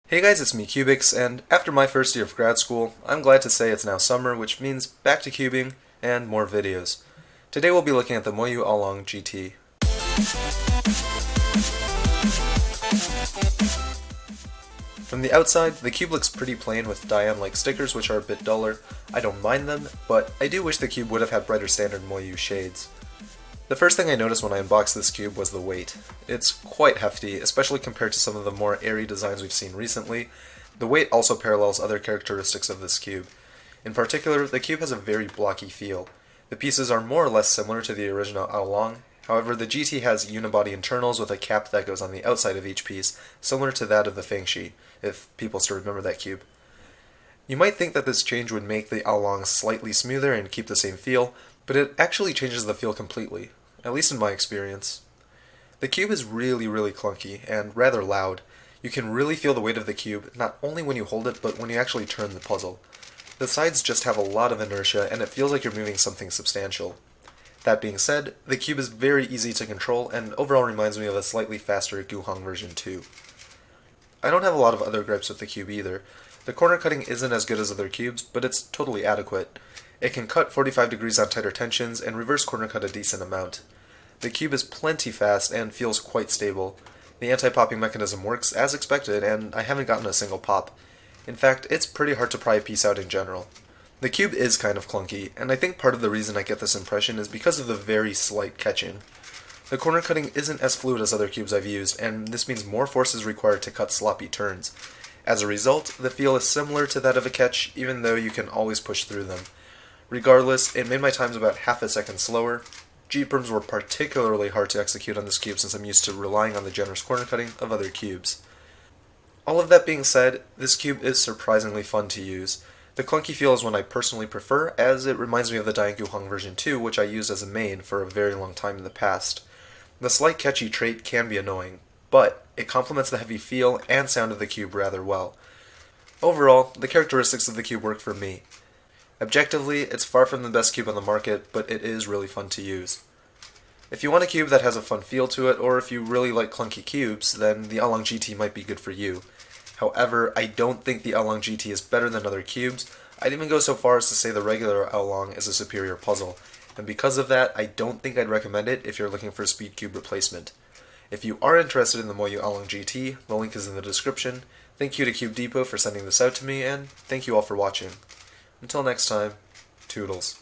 Hey guys, it's me cyoubx, and after my first year of grad school, I'm glad to say it's now summer, which means back to cubing and more videos. Today we'll be looking at the MoYu AoLong GT. From the outside, the cube looks pretty plain with Diane-like stickers which are a bit duller. I don't mind them, but I do wish the cube would have had brighter standard MoYu shades. The first thing I noticed when I unboxed this cube was the weight. It's quite hefty, especially compared to some of the more airy designs we've seen recently. The weight also parallels other characteristics of this cube. In particular, the cube has a very blocky feel. The pieces are more or less similar to the original AoLong, however the GT has unibody internals with a cap that goes on the outside of each piece, similar to that of the Fengshi, if people still remember that cube. You might think that this change would make the AoLong slightly smoother and keep the same feel, but it actually changes the feel completely, at least in my experience. The cube is really clunky and rather loud. You can really feel the weight of the cube, not only when you hold it, but when you actually turn the puzzle. The sides just have a lot of inertia, and it feels like you're moving something substantial. That being said, the cube is very easy to control, and overall reminds me of a slightly faster Guhong version 2. I don't have a lot of other gripes with the cube either. The corner cutting isn't as good as other cubes, but it's totally adequate. It can cut 45 degrees on tighter tensions and reverse corner cut a decent amount. The cube is plenty fast and feels quite stable. The anti-popping mechanism works as expected, and I haven't gotten a single pop. In fact, it's pretty hard to pry a piece out in general. The cube is kind of clunky, and I think part of the reason I get this impression is because of the very slight catching. The corner cutting isn't as fluid as other cubes I've used, and this means more force is required to cut sloppy turns. As a result, the feel is similar to that of a catch, even though you can always push through them. Regardless, it made my times about half a second slower. G-perms were particularly hard to execute on this cube since I'm used to relying on the generous corner cutting of other cubes. All of that being said, this cube is surprisingly fun to use. The clunky feel is one I personally prefer, as it reminds me of the Dian Guhong version 2, which I used as a main for a very long time in the past. The slight catchy trait can be annoying, but it complements the heavy feel and sound of the cube rather well. Overall, the characteristics of the cube work for me. Objectively, it's far from the best cube on the market, but it is really fun to use. If you want a cube that has a fun feel to it, or if you really like clunky cubes, then the AoLong GT might be good for you. However, I don't think the AoLong GT is better than other cubes. I'd even go so far as to say the regular AoLong is a superior puzzle, and because of that, I don't think I'd recommend it if you're looking for a speed cube replacement. If you are interested in the MoYu AoLong GT, the link is in the description. Thank you to Cube Depot for sending this out to me, and thank you all for watching. Until next time, toodles.